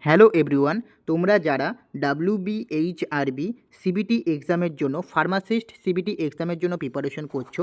Hello everyone, তোমরা যারা WBHRB CBT এক্সামের জন্য ফার্মাসিস্ট সিবিটি এক্সামের জন্য প্রিপারেশন করছো,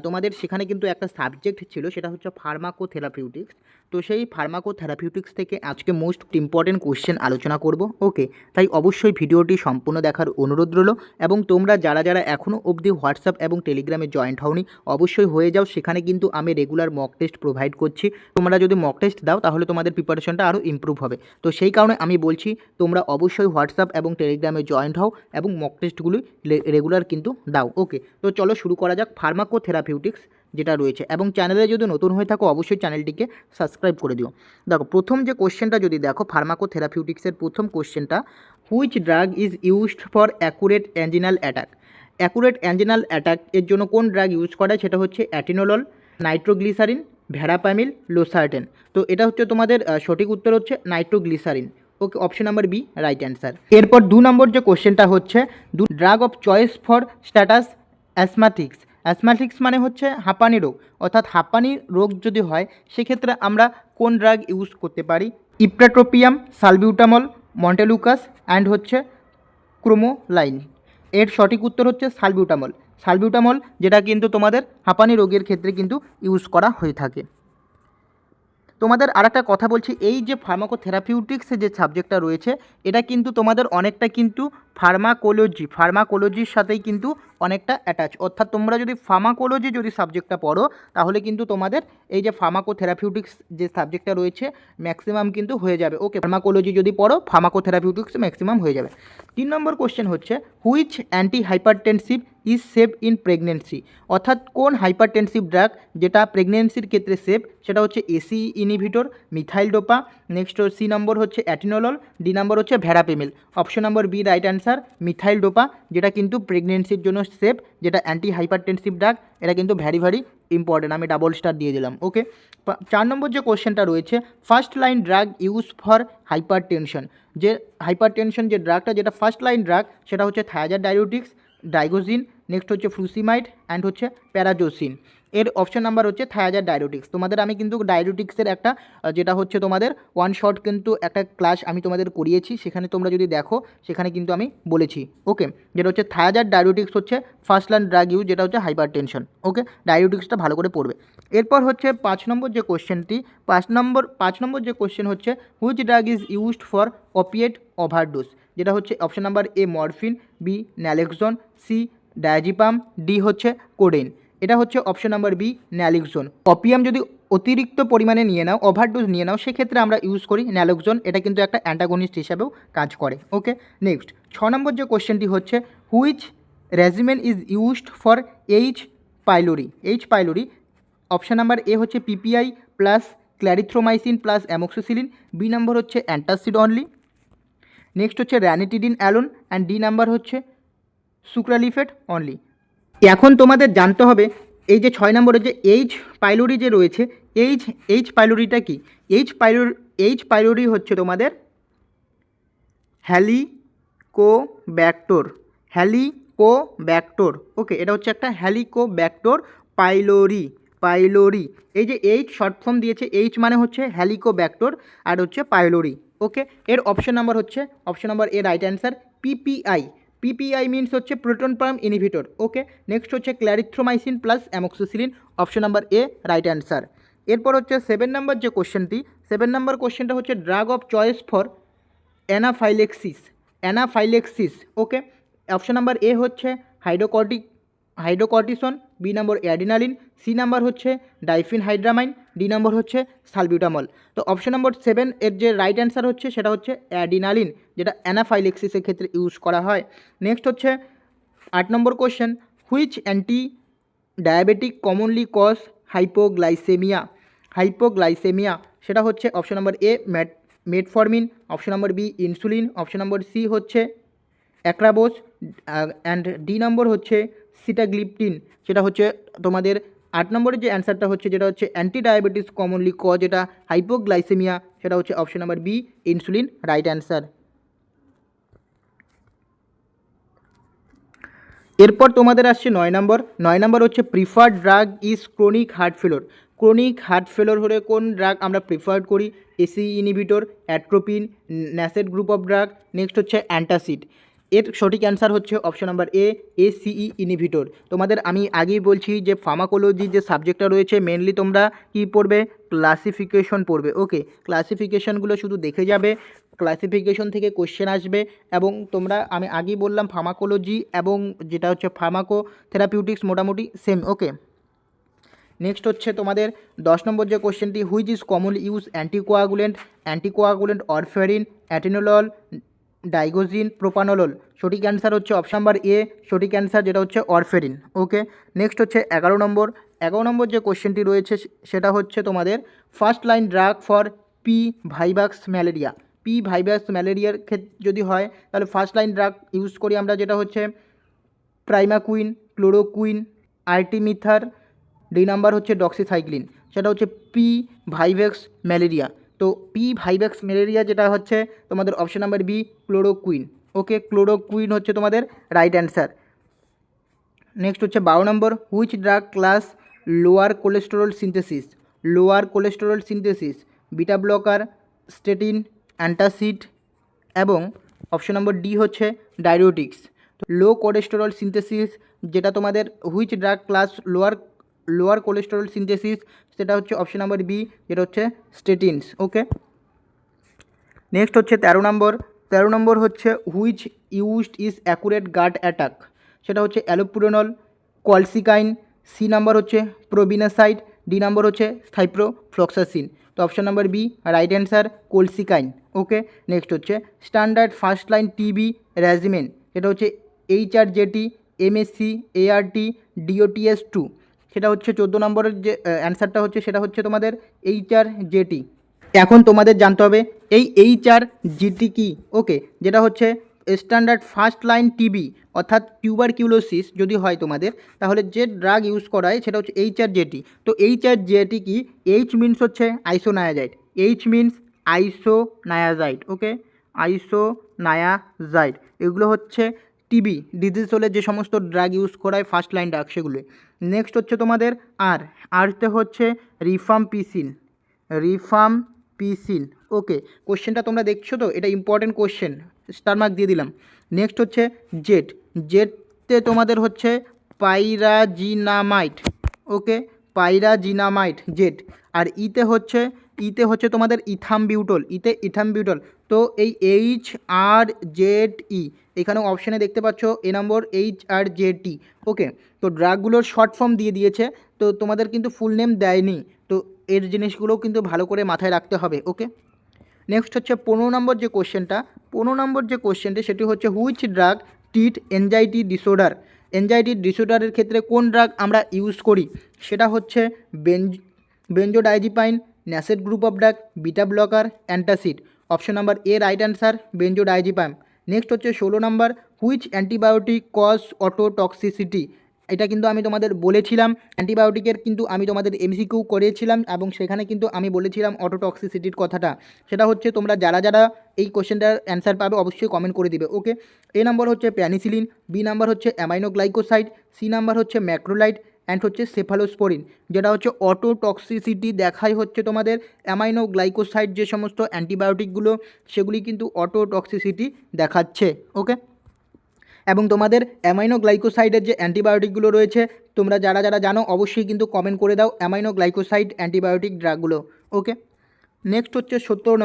তোমাদের সেখানে কিন্তু একটা সাবজেক্ট ছিল, সেটা হচ্ছে ফার্মাকোথেরাপিউটিক্স। তো সেই ফার্মাকোথেরাপিউটিক্স থেকে আজকে মোস্ট ইম্পর্টেন্ট কোশ্চেন আলোচনা করব। ওকে, তাই অবশ্যই ভিডিওটি সম্পূর্ণ দেখার অনুরোধ রইল। এবং তোমরা যারা যারা এখনও অবধি হোয়াটসঅ্যাপ এবং টেলিগ্রামে জয়েন্ট হওনি, অবশ্যই হয়ে যাও। সেখানে কিন্তু আমি রেগুলার মক টেস্ট প্রোভাইড করছি। তোমরা যদি মক টেস্ট দাও তাহলে তোমাদের প্রিপারেশনটা আরও ইমপ্রুভ হবে। তো সেই কারণে আমি বলছি তোমরা অবশ্যই হোয়াটসঅ্যাপ এবং টেলিগ্রামে জয়েন্ট হও এবং মক টেস্টগুলি রেগুলার কিন্তু দাও। ওকে, তো চলো শুরু করা যাক ফার্মাকোথেরাপিউটিক্স যেটা রয়েছে। এবং চ্যানেলে যদি নতুন হয়ে থাকো অবশ্যই চ্যানেলটিকে সাবস্ক্রাইব করে দিও। দেখো, প্রথম যে কোশ্চেনটা যদি দেখো, ফার্মাকোথেরাপিউটিক্সের প্রথম কোশ্চেনটা, which drug is used for accurate anginal attack. Accurate anginal attack এর জন্য কোন ড্রাগ ইউজ করা হয়, সেটা হচ্ছে অ্যাটিনোলল, নাইট্রোগ্লিসারিন, ভ্যারাপামিল, লোসার্টেন। তো এটা হচ্ছে তোমাদের সঠিক উত্তর হচ্ছে nitroglycerin. Okay, option number B right answer. এরপর 2 নম্বর যে কোশ্চেনটা হচ্ছে, drug of choice for status asthmatics. Asthmatics মানে হচ্ছে হাঁপানি রোগ, অর্থাৎ হাঁপানি রোগ যদি হয় সেক্ষেত্রে আমরা কোন ড্রাগ ইউজ করতে পারি। ইপ্রাট্রোপিয়াম, সালবিউটামল, মন্টেলুকাস অ্যান্ড হচ্ছে ক্রোমোলাইন। এর সঠিক উত্তর হচ্ছে সালবিউটামল। সালবিউটামল যেটা কিন্তু তোমাদের হাঁপানি রোগের ক্ষেত্রে কিন্তু ইউজ করা হয়ে থাকে। তোমাদের আরেকটা কথা বলছি, এই যে ফার্মাকোথেরাপিউটিক্সে যে সাবজেক্টটা রয়েছে, এটা কিন্তু তোমাদের অনেকটা কিন্তু ফার্মাকোলজির সাথেই কিন্তু অনেকটা অ্যাটাচ। অর্থাৎ তোমরা যদি ফার্মাকোলজি যদি সাবজেক্টটা পড়ো তাহলে কিন্তু তোমাদের এই যে ফার্মাকোথেরাপিউটিক্স যে সাবজেক্টটা রয়েছে ম্যাক্সিমাম কিন্তু হয়ে যাবে। ওকে, ফার্মাকোলজি যদি পড়ো ফার্মাকোথেরাপিউটিক্স ম্যাক্সিমাম হয়ে যাবে। 3 নম্বর কোশ্চেন হচ্ছে, which anti hypertensive is safe in pregnancy. অর্থাৎ কোন হাইপারটেনসিভ ড্রাগ যেটা প্রেগনেন্সির ক্ষেত্রে সেফ, সেটা হচ্ছে AC inhibitor, methyl dopa, next C number হচ্ছে অ্যাটিনোলল, ডি নম্বর হচ্ছে verapamil. Option number B right answer, methyl dopa, যেটা কিন্তু প্রেগনেন্সির জন্য সেফ, যেটা অ্যান্টি হাইপারটেনসিভ ড্রাগ। এটা কিন্তু ভ্যারি ইম্পর্টেন্ট, আমি ডাবল স্টার দিয়ে দিলাম। ওকে, 4 নম্বর যে কোশ্চেনটা রয়েছে, first line drug use for hypertension. যে হাইপারটেনশন যে ড্রাগটা, যেটা ফার্স্ট লাইন ড্রাগ, সেটা হচ্ছে থায়াজার ডায়োটিক্স, ডাইগোজিন, নেক্সট হচ্ছে ফ্লুসিমাইড অ্যান্ড হচ্ছে প্যারাজোসিন। এর অপশন নাম্বার হচ্ছে থায়াজার ডায়োটিক্স। তোমাদের আমি কিন্তু ডায়োটিক্সের একটা যেটা হচ্ছে তোমাদের ওয়ান শট কিন্তু একটা ক্লাস আমি তোমাদের করিয়েছি, সেখানে তোমরা যদি দেখো সেখানে কিন্তু আমি বলেছি। ওকে, যেটা হচ্ছে থায়াজার ডায়োটিক্স হচ্ছে ফার্স্ট লাইন ড্রাগ ইউজ, যেটা হচ্ছে হাইপার টেনশন। ওকে, ডায়োটিক্সটা ভালো করে পড়বে। এরপর হচ্ছে 5 নম্বর যে কোশ্চেনটি, 5 নম্বর যে কোশ্চেন হচ্ছে, which drug is used for opiate overdose. যেটা হচ্ছে option number A morphine, B naloxone, C diazepam, D হচ্ছে কোডেইন। এটা হচ্ছে option number B naloxone. Opium যদি অতিরিক্ত পরিমাণে নিয়ে নাও, ওভারডোজ নিয়ে নাও, সেক্ষেত্রে আমরা ইউজ করি ন্যালেক্সন। এটা কিন্তু একটা অ্যান্টাগনিস্ট হিসাবেও কাজ করে। ওকে, নেক্সট 6 নম্বর যে কোশ্চেনটি হচ্ছে, which regimen is used for H pylori. H pylori, option number A হচ্ছে PPI plus clarithromycin plus amoxicillin, B number হচ্ছে অ্যান্টাসিড অনলি, নেক্সট হচ্ছে ranitidine alone and D number হচ্ছে সুক্রালিফেট অনলি। এখন তোমাদের জানতে হবে এই যে 6 নম্বরের যে এইচ পাইলোরি যে রয়েছে, এইচ পাইলোরিটা কি। এইচ পাইলোরি হচ্ছে তোমাদের হ্যালিকোব্যাক্টর। ওকে, এটা হচ্ছে একটা হ্যালিকোব্যাক্টর পাইলোরি। এই যে এইচ শর্ট ফর্ম দিয়েছে, এইচ মানে হচ্ছে হ্যালিকোব্যাক্টর আর হচ্ছে পাইলোরি। ওকে, এর অপশন নাম্বার হচ্ছে option number A right answer, PPI means হচ্ছে প্রোটন পাম্প ইনহিবিটর। ওকে, নেক্সট হচ্ছে clarithromycin plus amoxicillin, option number A right answer. এরপর হচ্ছে 7 নম্বর যে কোশ্চেনটি, 7 নম্বর কোশ্চেনটা হচ্ছে drug of choice for anaphylaxis. Okay, option number A হচ্ছে hydrocortisone, B number adrenaline, C number হচ্ছে ডাইফিনহাইড্রামাইন, ডি নম্বর হচ্ছে সালবিউটামল। তো অপশন নম্বর 7 এর যে রাইট অ্যান্সার হচ্ছে সেটা হচ্ছে অ্যাডিনালিন, যেটা অ্যানাফাইলেক্সিসের ক্ষেত্রে ইউজ করা হয়। নেক্সট হচ্ছে 8 number question, which anti diabetic commonly cause hypoglycaemia. সেটা হচ্ছে option number A metformin, option number B insulin, option number C হচ্ছে অ্যাক্রাবোস অ্যান্ড ডি নম্বর হচ্ছে সিটাগ্লিপটিন। সেটা হচ্ছে তোমাদের 8 নম্বরের যে অ্যান্সারটা হচ্ছে, যেটা হচ্ছে অ্যান্টি ডায়াবেটিস কমনলি কজ যেটা হাইপোগ্লাইসেমিয়া, সেটা হচ্ছে option number B insulin, right answer. এরপর তোমাদের আসছে 9 নম্বর হচ্ছে preferred drug is chronic heart failure. Chronic heart failure হলে কোন ড্রাগ আমরা প্রিফার করি? ACE inhibitor, atropine, NSAID group of drug, next হচ্ছে অ্যান্টাসিড। এর সঠিক অ্যান্সার হচ্ছে option number A, ACE inhibitor. তোমাদের আমি আগেই বলছি যে ফার্মাকোলজি যে সাবজেক্টটা রয়েছে মেনলি তোমরা কী পড়বে? ক্লাসিফিকেশন পড়বে। ওকে, ক্লাসিফিকেশনগুলো শুধু দেখে যাবে, ক্লাসিফিকেশন থেকে কোশ্চেন আসবে। এবং তোমরা আমি আগেই বললাম ফার্মাকোলজি এবং যেটা হচ্ছে ফার্মাকো থেরাপিউটিক্স মোটামুটি সেম। ওকে, নেক্সট হচ্ছে তোমাদের 10 নম্বর যে কোশ্চেনটি, which is commonly use anticoagulant warfarin, atenolol, digoxin, propranolol. সঠিক অ্যান্সার হচ্ছে অপশন নাম্বার এ, সঠিক অ্যান্সার যেটা হচ্ছে অরফেরিন। ওকে, নেক্সট হচ্ছে 11 নম্বর যে কোশ্চেনটি রয়েছে সেটা হচ্ছে তোমাদের first line drug for P vivax malaria. P vivax ম্যালেরিয়ার ক্ষেত্রে যদি হয় তাহলে ফার্স্ট লাইন ড্রাগ ইউজ করি আমরা যেটা হচ্ছে প্রাইমাকুইন, ক্লোরোকুইন, আর্টিমিথার, দুই নাম্বার হচ্ছে ডক্সিসাইক্লিন। সেটা হচ্ছে পি ভাইভ্যাক্স ম্যালেরিয়া। তো পি ভাইভ্যাক্স ম্যালেরিয়া যেটা হচ্ছে তোমাদের option number B, chloroquine. Okay, chloroquine হচ্ছে তোমাদের রাইট অ্যান্সার। নেক্সট হচ্ছে 12 number, which drug class lower cholesterol synthesis, beta blocker, statin, antacid এবং অপশন নম্বর ডি হচ্ছে ডায়রিউটিক্স। লো কোলেস্টেরল সিনথেসিস যেটা তোমাদের which drug class lower cholesterol synthesis, সেটা হচ্ছে option number B, যেটা হচ্ছে স্টেটিনস। ওকে, নেক্সট হচ্ছে 13 নম্বর হচ্ছে which used is accurate gout attack. সেটা হচ্ছে অ্যালোপুরেনল, কলসিকাইন, সি নাম্বার হচ্ছে প্রোবিনাসাইড, ডি নাম্বার হচ্ছে সাইপ্রোফ্লক্সাসিন। তো option number B right answer, colchicine. Okay, next হচ্ছে standard first line TB regimen. এটা হচ্ছে HRJT, MSc, ART, DOTS2। সেটা হচ্ছে 14 নম্বরের যে অ্যান্সারটা হচ্ছে সেটা হচ্ছে তোমাদের HRJT। এখন তোমাদের জানতে হবে এই HRJT কি। ওকে, যেটা হচ্ছে স্ট্যান্ডার্ড ফার্স্ট লাইন টিবি অর্থাৎ টিউবারকিউলোসিস যদি হয় তোমাদের, তাহলে যে ড্রাগ ইউজ করা হয় সেটা হচ্ছে HRJT। তো HRJT কি? এইচ মিনস হচ্ছে আইসোনায়াজাইড, এইচ মিনস আইসোনায়াজাইড। ওকে, আইসোনায়াজাইড এগুলো হচ্ছে টিবি ডিজিজ হলে যে সমস্ত ড্রাগ ইউজ করা হয় ফার্স্ট লাইন ড্রাগ সেগুলো। নেক্সট হচ্ছে তোমাদের আরতে হচ্ছে রিফাম্পিসিন। ওকে, কোশ্চেনটা তোমরা দেখছো তো, এটা ইম্পর্টেন্ট কোশ্চেন, স্টার মার্ক দিয়ে দিলাম। নেক্সট হচ্ছে জেটতে তোমাদের হচ্ছে পাইরাজিনামাইড। ওকে, পাইরাজিনামাইড জেট। আর ইতে হচ্ছে তোমাদের ইথামবিউটল। তো এই HRZE এখানেও অপশানে দেখতে পাচ্ছ এ নম্বর HRZT। ওকে, তো ড্রাগগুলোর শর্ট ফর্ম দিয়ে দিয়েছে, তো তোমাদের কিন্তু ফুল নেম দেয়নি, তো এর জিনিসগুলোও কিন্তু ভালো করে মাথায় রাখতে হবে। ওকে, নেক্সট হচ্ছে 15 নম্বর যে কোশ্চেনটি সেটি হচ্ছে হুইচ ড্রাগ ট্রিট এনজাইটি ডিসঅর্ডারের ক্ষেত্রে কোন ড্রাগ আমরা ইউজ করি? সেটা হচ্ছে benzodiazepine, NSAID group of drug, beta blocker, antacid. Option number A right answer, benzodiazepine. Next হচ্ছে 16 number, which antibiotic cause ototoxicity. এটা কিন্তু আমি তোমাদের বলেছিলাম, অ্যান্টিবায়োটিকের কিন্তু আমি তোমাদের MCQ করেছিলাম এবং সেখানে কিন্তু আমি বলেছিলাম অটোটক্সিসিটির কথাটা। সেটা হচ্ছে তোমরা যারা এই কোশ্চেনটার অ্যান্সার পাবে অবশ্যই কমেন্ট করে দিবে। ওকে, এ নাম্বার হচ্ছে প্যানিসিলিন, বি নাম্বার হচ্ছে অ্যামাইনোগ্লাইকোসাইড, সি নাম্বার হচ্ছে ম্যাক্রোলাইড, অ্যান্ড হচ্ছে সেফালোস্পোরিন। যেটা হচ্ছে অটোটক্সিসিটি দেখাই হচ্ছে তোমাদের অ্যামাইনোগ্লাইকোসাইড যে সমস্ত অ্যান্টিবায়োটিকগুলো সেগুলি কিন্তু অটোটক্সিসিটি দেখাচ্ছে। ওকে, এবং তোমাদের অ্যামাইনোগ্লাইকোসাইডের যে অ্যান্টিবায়োটিকগুলো রয়েছে তোমরা যারা জানো অবশ্যই কিন্তু কমেন্ট করে দাও অ্যামাইনোগ্লাইকোসাইড অ্যান্টিবায়োটিক ড্রাগগুলো। ওকে, নেক্সট হচ্ছে 17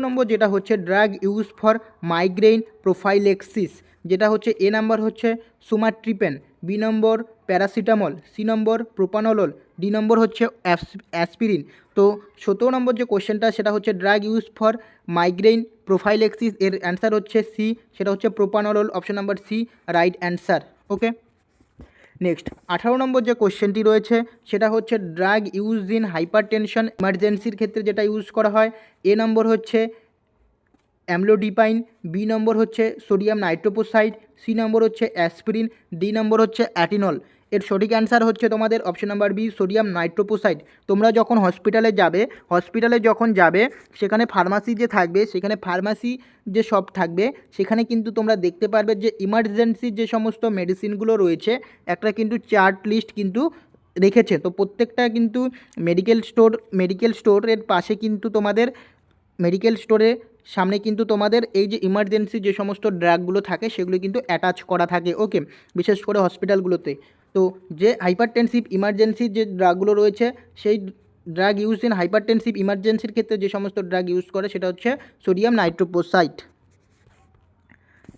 নম্বর যেটা হচ্ছে drug use for migraine prophylaxis. যেটা হচ্ছে এ নাম্বার হচ্ছে sumatriptan, B number paracetamol, C number propranolol, D number হচ্ছে অ্যাসপিরিন। তো 17 নম্বর যে কোশ্চেনটা সেটা হচ্ছে drug use for migraine prophylaxis, এর অ্যান্সার হচ্ছে সি, সেটা হচ্ছে propranolol, option number C right answer. Okay, next 18 number যে কোশ্চেনটি রয়েছে সেটা হচ্ছে ড্রাগ ইউজ ইন হাইপারটেনশন ইমার্জেন্সির ক্ষেত্রে যেটা ইউজ করা হয়। এ নম্বর হচ্ছে অ্যামলোডিপাইন, বি নম্বর হচ্ছে সোডিয়াম নাইট্রোপোসাইড, সি নম্বর হচ্ছে অ্যাসপিরিন, ডি নম্বর হচ্ছে অ্যাটিনল। এর সঠিক অ্যান্সার হচ্ছে তোমাদের অপশন নাম্বার বি, সোডিয়াম নাইট্রোপোসাইড। তোমরা যখন হসপিটালে যাবে সেখানে ফার্মাসি যে থাকবে, সেখানে ফার্মাসি যে শপ থাকবে সেখানে কিন্তু তোমরা দেখতে পারবে যে ইমার্জেন্সি যে সমস্ত মেডিসিনগুলো রয়েছে একটা কিন্তু চার্ট লিস্ট কিন্তু রেখেছে। তো প্রত্যেকটা কিন্তু মেডিকেল স্টোরের পাশে কিন্তু তোমাদের মেডিকেল স্টোরের সামনে কিন্তু তোমাদের এই যে ইমার্জেন্সি যে সমস্ত ড্রাগগুলো থাকে সেগুলো কিন্তু অ্যাটাচ করা থাকে। ওকে, বিশেষ করে হসপিটালগুলোতে। তো যে হাইপারটেনসিভ ইমার্জেন্সি যে ড্রাগগুলো রয়েছে, সেই ড্রাগ ইউজ ইন হাইপারটেনসিভ ইমার্জেন্সির ক্ষেত্রে যে সমস্ত ড্রাগ ইউজ করে সেটা হচ্ছে সোডিয়াম নাইট্রোপোসাইট।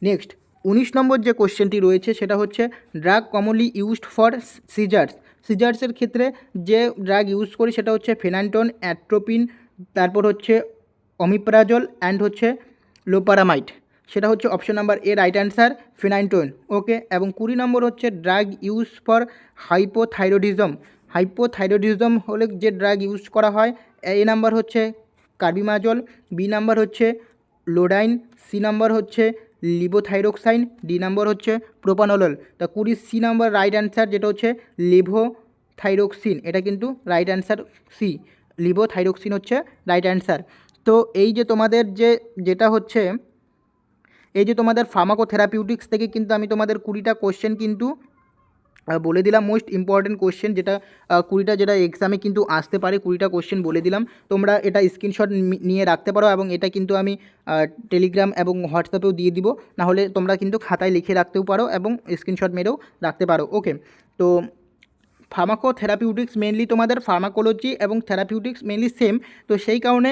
নেক্সট 19 নম্বর যে কোশ্চেনটি রয়েছে সেটা হচ্ছে ড্রাগ কমনলি ইউজড ফর সিজার্সের ক্ষেত্রে যে ড্রাগ ইউজ করি সেটা হচ্ছে ফেনান্টন, অ্যাট্রোপিন, তারপর হচ্ছে অমিপ্রাজল অ্যান্ড হচ্ছে লোপারামাইড। সেটা হচ্ছে option number A right answer, phenytoin. Okay, এবং 20 নম্বর হচ্ছে ড্রাগ ইউজ ফর হাইপোথাইরয়েডিজম হলে যে ড্রাগ ইউজ করা হয়, এ নাম্বার হচ্ছে কার্বিমাজল, বি নাম্বার হচ্ছে লোডাইন, সি নাম্বার হচ্ছে লিভোথাইরক্সাইন, ডি নাম্বার হচ্ছে প্রোপানল। তা 20 সি নাম্বার রাইট অ্যান্সার, যেটা হচ্ছে লিভোথাইরক্সিন। এটা কিন্তু রাইট অ্যান্সার সি, লিভোথাইরক্সিন হচ্ছে রাইট অ্যান্সার। তো এই যে তোমাদের যেটা হচ্ছে এই যে তোমাদের ফার্মাকোথেরাপিউটিক্স থেকে কিন্তু আমি তোমাদের 20টা কোশ্চেন কিন্তু বলে দিলাম, মোস্ট ইম্পর্টেন্ট কোশ্চেন যেটা 20টা যেটা এক্সামে কিন্তু আসতে পারে, 20টা কোশ্চেন বলে দিলাম। তোমরা এটা স্ক্রিনশট নিয়ে রাখতে পারো, এবং এটা কিন্তু আমি টেলিগ্রাম এবং হোয়াটসঅ্যাপেও দিয়ে দিব, নাহলে তোমরা কিন্তু খাতায় লিখে রাখতেও পারো এবং স্ক্রিনশট মেরেও রাখতে পারো। ওকে, তো ফার্মাকোথেরাপিউটিক্স মেনলি তোমাদের ফার্মাকোলজি এবং থেরাপিউটিক্স মেনলি সেম। তো সেই কারণে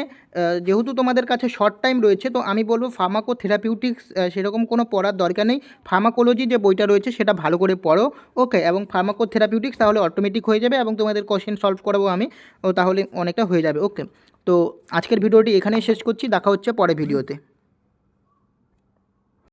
যেহেতু তোমাদের কাছে শর্ট টাইম রয়েছে, তো আমি বলবো ফার্মাকোথেরাপিউটিক্স সেরকম কোনো পড়ার দরকার নেই। ফার্মাকোলজি যে বইটা রয়েছে সেটা ভালো করে পড়ো। ওকে, এবং ফার্মাকোথেরাপিউটিক্স তাহলে অটোমেটিক হয়ে যাবে, এবং তোমাদের কোশ্চেন সলভ করাবো আমি, ও তাহলে অনেকটা হয়ে যাবে। ওকে, তো আজকের ভিডিওটি এখানেই শেষ করছি, দেখা হচ্ছে পরের ভিডিওতে।